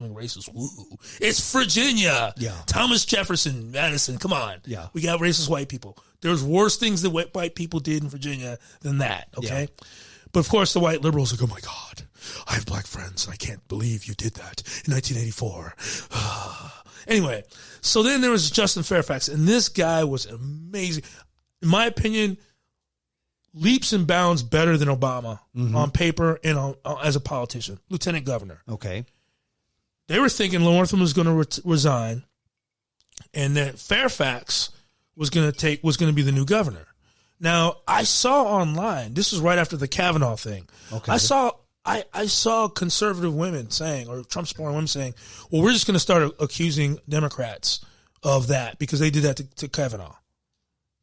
racist. Woo. It's Virginia. Yeah. Thomas Jefferson, Madison. Come on. Yeah. We got racist white people. There's worse things that white people did in Virginia than that. Okay. Yeah. But of course, the white liberals are like, oh my God, I have black friends. I can't believe you did that in 1984. Anyway, so then there was Justin Fairfax, and this guy was amazing. In my opinion, leaps and bounds better than Obama on paper and as a politician, lieutenant governor. Okay. They were thinking Northam was going to resign, and that Fairfax was going to be the new governor. Now, I saw online, this was right after the Kavanaugh thing. Okay. I saw conservative women saying, or Trump supporting women saying, well, we're just going to start accusing Democrats of that because they did that to Kavanaugh.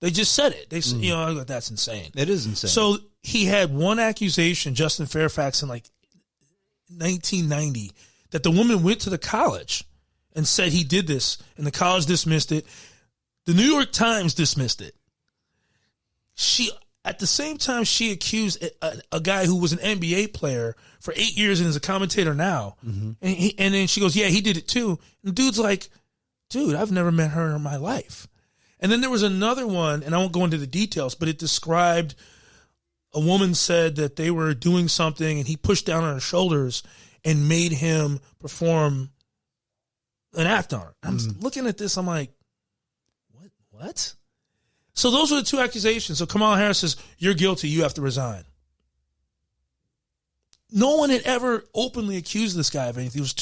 They just said it. They said, that's insane. It is insane. So he had one accusation, Justin Fairfax, in like 1990, that the woman went to the college and said he did this, and the college dismissed it. The New York Times dismissed it. At the same time, she accused a guy who was an NBA player for 8 years and is a commentator now. Mm-hmm. And then she goes, yeah, he did it too. And the dude's like, dude, I've never met her in my life. And then there was another one, and I won't go into the details, but it described a woman said that they were doing something and he pushed down on her shoulders and made him perform an act on her. I'm looking at this, I'm like, what? So those were the two accusations. So Kamala Harris says, you're guilty, you have to resign. No one had ever openly accused this guy of anything. It was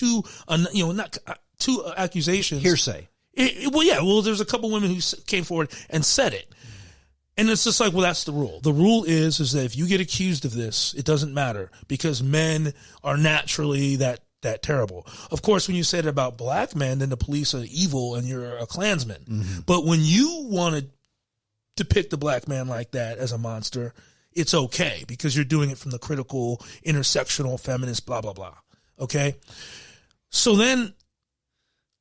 two accusations. Hearsay. There's a couple women who came forward and said it. And it's just like, well, that's the rule. The rule is that if you get accused of this, it doesn't matter because men are naturally that terrible. Of course, when you say it about black men, then the police are evil and you're a Klansman. Mm-hmm. But when you want to depict a black man like that as a monster, it's okay because you're doing it from the critical, intersectional, feminist, blah, blah, blah. Okay? So then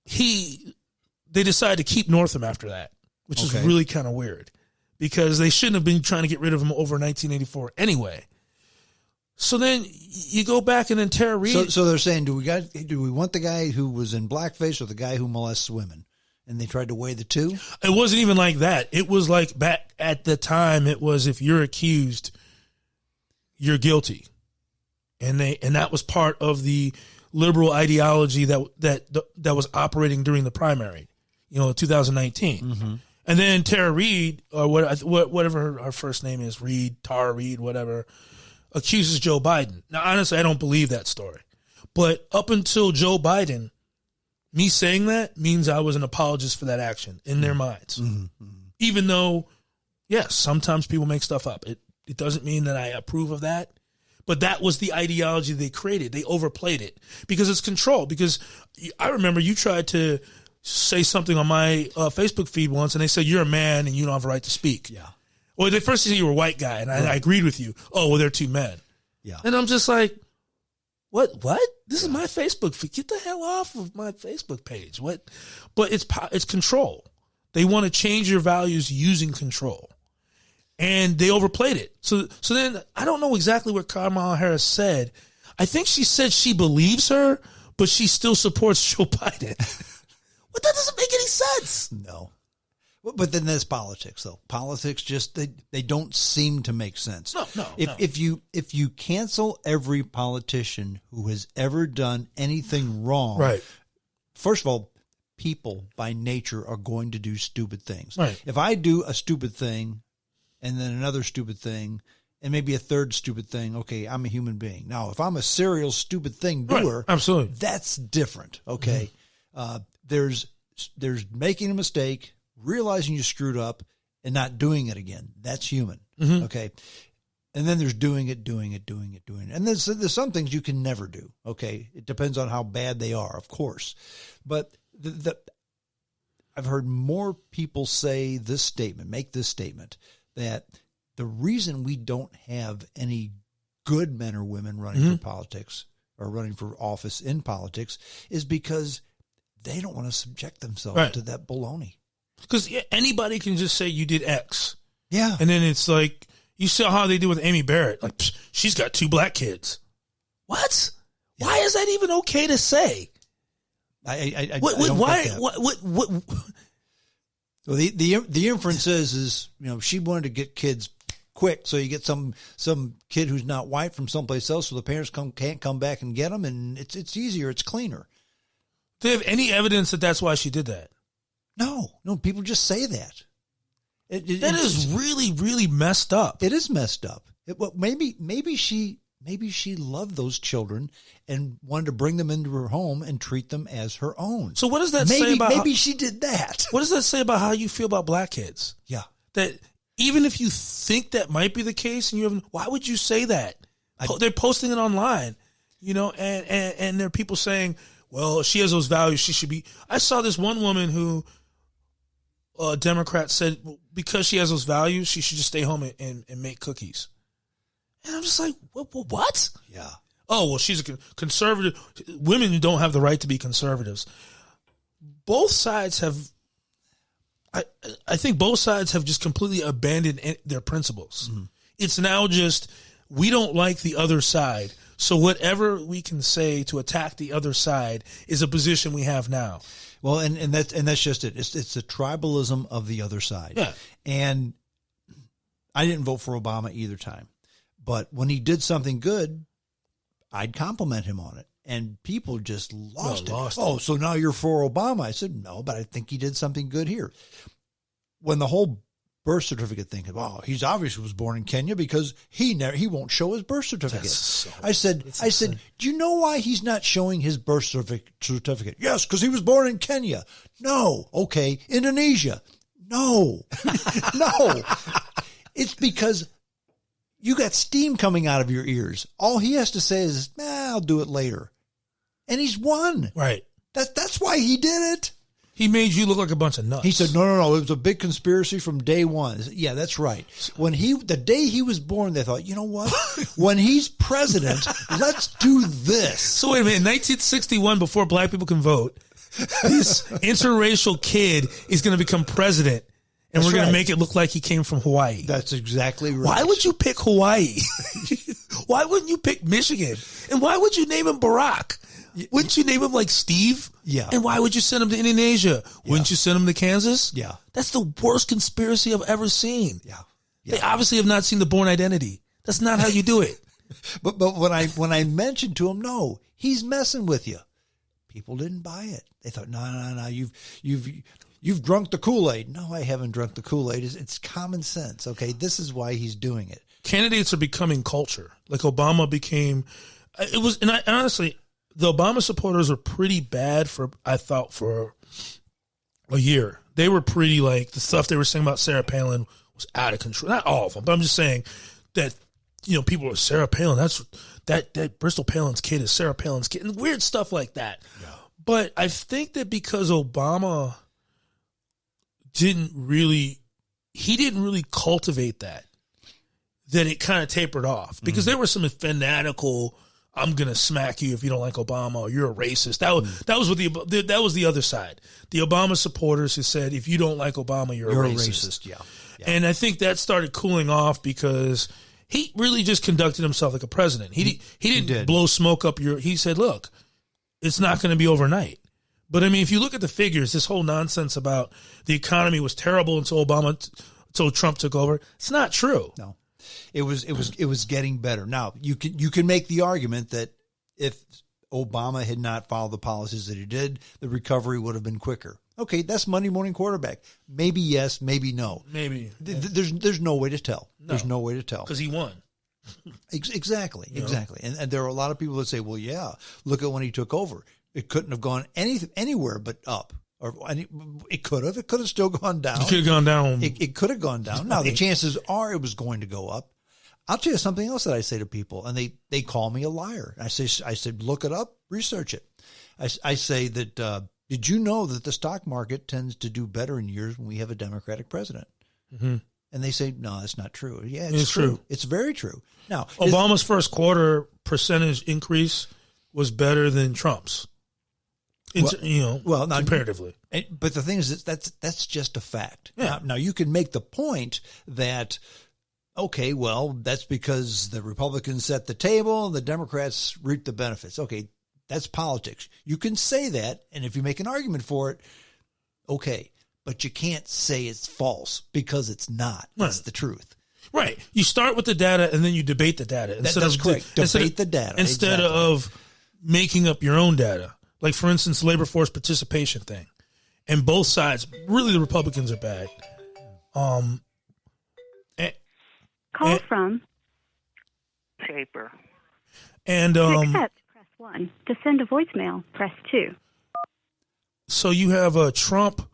they decided to keep Northam after that, which is really kind of weird because they shouldn't have been trying to get rid of him over 1984 anyway. So then you go back and then Tara Reid. So they're saying, do we want the guy who was in blackface or the guy who molests women? And they tried to weigh the two? It wasn't even like that. It was like back at the time, it was if you're accused, you're guilty. And that was part of the liberal ideology that was operating during the primary, 2019. Mm-hmm. And then Tara Reid, or whatever her first name is, Tara Reid, whatever, accuses Joe Biden. Now, honestly, I don't believe that story. But up until Joe Biden, me saying that means I was an apologist for that action in their minds. Mm-hmm. Even though, yes, sometimes people make stuff up. It doesn't mean that I approve of that. But that was the ideology they created. They overplayed it because it's control. Because I remember you tried to say something on my Facebook feed once, and they said, you're a man and you don't have a right to speak. Yeah. Well, they first said you were a white guy, and I agreed with you. Oh, well, they're two men. Yeah. And I'm just like, What? This is my Facebook feed. Get the hell off of my Facebook page. What? But it's control. They want to change your values using control. And they overplayed it. So then I don't know exactly what Kamala Harris said. I think she said she believes her, but she still supports Joe Biden. But that doesn't make any sense. No. But then there's politics, though. Politics just they don't seem to make sense. No. If you cancel every politician who has ever done anything wrong, right? First of all, people by nature are going to do stupid things. Right. If I do a stupid thing, and then another stupid thing, and maybe a third stupid thing, okay, I'm a human being. Now, if I'm a serial stupid thing doer, right. Absolutely, that's different. Okay, there's making a mistake, realizing you screwed up, and not doing it again. That's human. Mm-hmm. Okay. And then there's doing it. And there's some things you can never do. Okay. It depends on how bad they are, of course. But I've heard more people make this statement, that the reason we don't have any good men or women running for politics or running for office in politics is because they don't want to subject themselves to that baloney. Because anybody can just say you did X. Yeah. And then it's like, you saw how they did with Amy Barrett. Like, she's got 2 black kids. What? Yeah. Why is that even okay to say? I What? don't Why? get that. What? Well, the inference is she wanted to get kids quick, so you get some kid who's not white from someplace else, so the parents can't come back and get them, and it's easier, it's cleaner. Do they have any evidence that that's why she did that? No, people just say that. That is really, really messed up. It is messed up. Maybe she loved those children and wanted to bring them into her home and treat them as her own. So what does that say about? Maybe she did that. What does that say about how you feel about black kids? Yeah. That even if you think that might be the case, and why would you say that? They're posting it online, and there are people saying, well, she has those values, she should be. I saw this one woman who, a Democrat, said because she has those values, she should just stay home and make cookies. And I'm just like, what? Yeah. Oh, well, she's a conservative. Women don't have the right to be conservatives. Both sides have, I think both sides have just completely abandoned their principles. Mm-hmm. It's now just, we don't like the other side, so whatever we can say to attack the other side is a position we have now. Well, and that's just it. It's the tribalism of the other side. Yeah. And I didn't vote for Obama either time, but when he did something good, I'd compliment him on it. And people just lost it. Oh, so now you're for Obama? I said, no, but I think he did something good here. When the whole birth certificate thing, he's obviously was born in Kenya because he won't show his birth certificate. I said, do you know why he's not showing his birth certificate? Yes, because he was born in Kenya. No. Okay. Indonesia. No. No. It's because you got steam coming out of your ears. All he has to say is, I'll do it later. And he's won. Right. That's why he did it. He made you look like a bunch of nuts. He said, no. It was a big conspiracy from day one. I said, yeah, that's right. The day he was born, they thought, you know what? When he's president, let's do this. So wait a minute. In 1961, before black people can vote, this interracial kid is going to become president. And we're going to make it look like he came from Hawaii. That's exactly right. Why would you pick Hawaii? Why wouldn't you pick Michigan? And why would you name him Barack? Wouldn't you name him like Steve? Yeah. And why would you send him to Indonesia? Wouldn't you send him to Kansas? Yeah. That's the worst conspiracy I've ever seen. Yeah. They obviously have not seen The Bourne Identity. That's not how you do it. But when I mentioned to him, no, he's messing with you. People didn't buy it. They thought, no, you've drunk the Kool-Aid. No, I haven't drunk the Kool-Aid. It's common sense. Okay, this is why he's doing it. Candidates are becoming culture. Like Obama became. It was, and honestly, the Obama supporters were pretty bad I thought for a year. They were pretty the stuff they were saying about Sarah Palin was out of control. Not all of them, but I'm just saying that people were Sarah Palin. That's that Bristol Palin's kid is Sarah Palin's kid, and weird stuff like that. Yeah. But I think that because Obama didn't really cultivate that it kind of tapered off, because there were some fanatical, I'm going to smack you if you don't like Obama, or you're a racist. That was the other side. The Obama supporters who said, if you don't like Obama, you're a racist. Yeah. And I think that started cooling off because he really just conducted himself like a president. He didn't blow smoke up he said, look, it's not going to be overnight. But I mean, if you look at the figures, this whole nonsense about the economy was terrible until Trump took over, it's not true. No, it was getting better. Now you can make the argument that if Obama had not followed the policies that he did, the recovery would have been quicker. Okay, that's Monday morning quarterback. Maybe yes, maybe no. Maybe there's no way to tell. No. There's no way to tell because he won. Exactly. And there are a lot of people that say, well, yeah, look at when he took over. It couldn't have gone anywhere but up. It could have still gone down. It could have gone down. It could have gone down. Now, the chances are it was going to go up. I'll tell you something else that I say to people, and they call me a liar. I said, look it up, research it. I say that, did you know that the stock market tends to do better in years when we have a Democratic president? Mm-hmm. And they say, no, that's not true. Yeah, it's true. It's very true. Now, Obama's first quarter percentage increase was better than Trump's. Comparatively. But the thing is, that's just a fact. Yeah. Now, you can make the point that, okay, well, that's because the Republicans set the table, the Democrats reap the benefits. Okay, That's politics. You can say that, and if you make an argument for it, okay. But you can't say it's false because it's not. That's the truth. Right. You start with the data and then you debate the data. That's correct. Debate the data. Instead of making up your own data. Like, for instance, labor force participation thing. And both sides, really the Republicans are bad. Call from Shaper. And to accept, press 1. To send a voicemail, press 2. So you have a Trump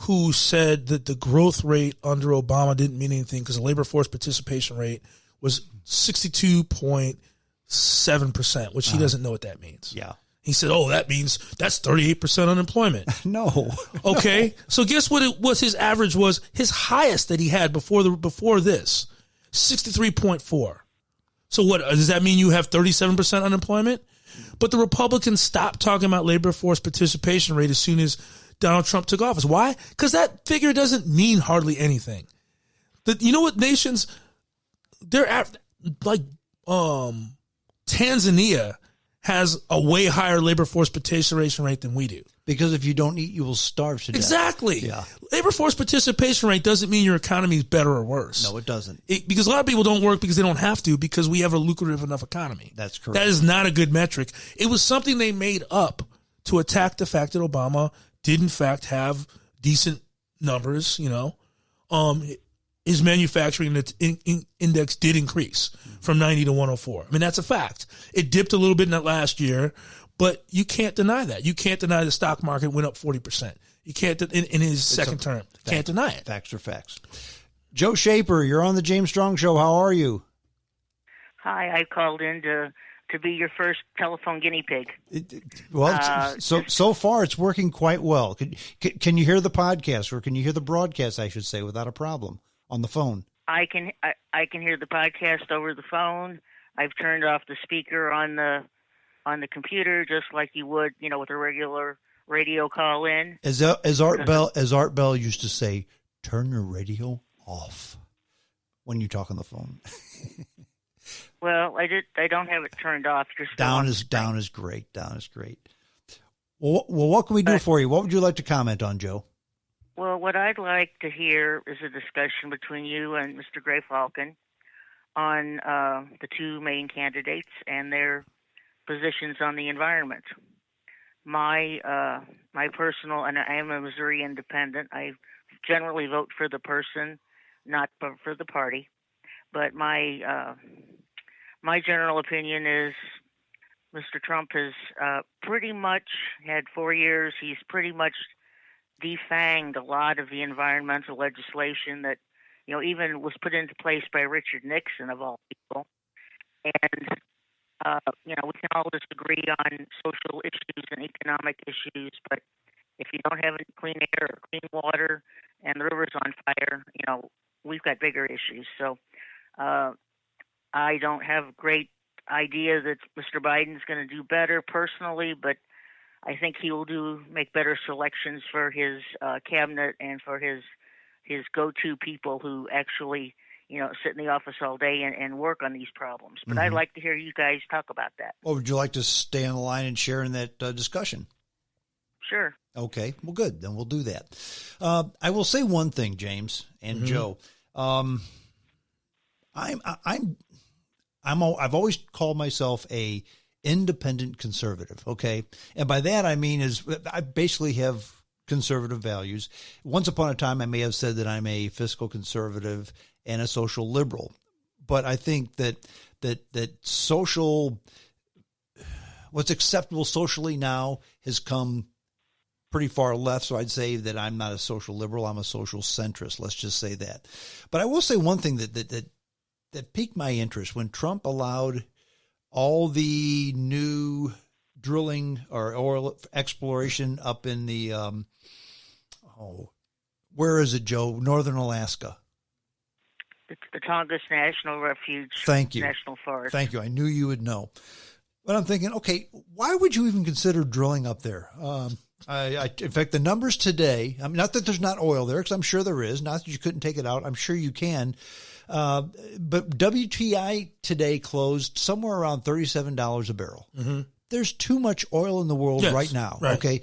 who said that the growth rate under Obama didn't mean anything because the labor force participation rate was 62.7%, which he doesn't know what that means. Yeah. He said, oh, that means that's 38% unemployment. No. Okay. So guess what it was his average was? His highest that he had before this, 63.4. So what, does that mean you have 37% unemployment? But the Republicans stopped talking about labor force participation rate as soon as Donald Trump took office. Why? Because that figure doesn't mean hardly anything. You know what nations, Tanzania has a way higher labor force participation rate than we do. Because if you don't eat, you will starve to death. Exactly. Yeah. Labor force participation rate doesn't mean your economy is better or worse. No, it doesn't. Because a lot of people don't work because they don't have to because we have a lucrative enough economy. That's correct. That is not a good metric. It was something they made up to attack the fact that Obama did in fact have decent numbers, his manufacturing index did increase from 90 to 104. I mean, that's a fact. It dipped a little bit in that last year, but you can't deny that. You can't deny the stock market went up 40%. You can't, in his second term. Can't deny it. Facts are facts. Joe Shaper, you're on the James Strong Show. How are you? Hi, I called in to be your first telephone guinea pig. So far it's working quite well. Can you hear the podcast, or can you hear the broadcast, I should say, without a problem on the phone? I can hear the podcast over the phone. I've turned off the speaker on the computer just like you would, with a regular radio call in. As Art Bell used to say, turn your radio off when you talk on the phone. Well, I don't have it turned off. Down is great. Down is great. Well, what can we do for you? What would you like to comment on, Joe? Well, what I'd like to hear is a discussion between you and Mr. Greyfalcon on the two main candidates and their positions on the environment. My personal, and I am a Missouri independent. I generally vote for the person, not for the party. But my general opinion is Mr. Trump has pretty much had 4 years. He's pretty much defanged a lot of the environmental legislation that, even was put into place by Richard Nixon, of all people. And, we can all disagree on social issues and economic issues, but if you don't have any clean air or clean water and the river's on fire, we've got bigger issues. So, I don't have a great idea that Mr. Biden's going to do better personally, but I think he will make better selections for his cabinet and for his go-to people who actually, sit in the office all day and work on these problems. But I'd like to hear you guys talk about that. Well, would you like to stay on the line and share in that discussion? Sure. Okay. Well, good. Then we'll do that. I will say one thing, James and Joe. I've always called myself a independent conservative. Okay. And by that, I mean, I basically have conservative values. Once upon a time, I may have said that I'm a fiscal conservative and a social liberal, but I think that what's acceptable socially now has come pretty far left. So I'd say that I'm not a social liberal. I'm a social centrist. Let's just say that. But I will say one thing that piqued my interest when Trump allowed all the new drilling or oil exploration up in the, where is it, Joe? Northern Alaska. It's the Tongass National Refuge. Thank you. National Forest. Thank you. I knew you would know. But I'm thinking, okay, why would you even consider drilling up there? In fact, the numbers today, I mean, not that there's not oil there, because I'm sure there is. Not that you couldn't take it out. I'm sure you can. But WTI today closed somewhere around $37 a barrel. there's too much oil in the world Yes, right now. right. Okay.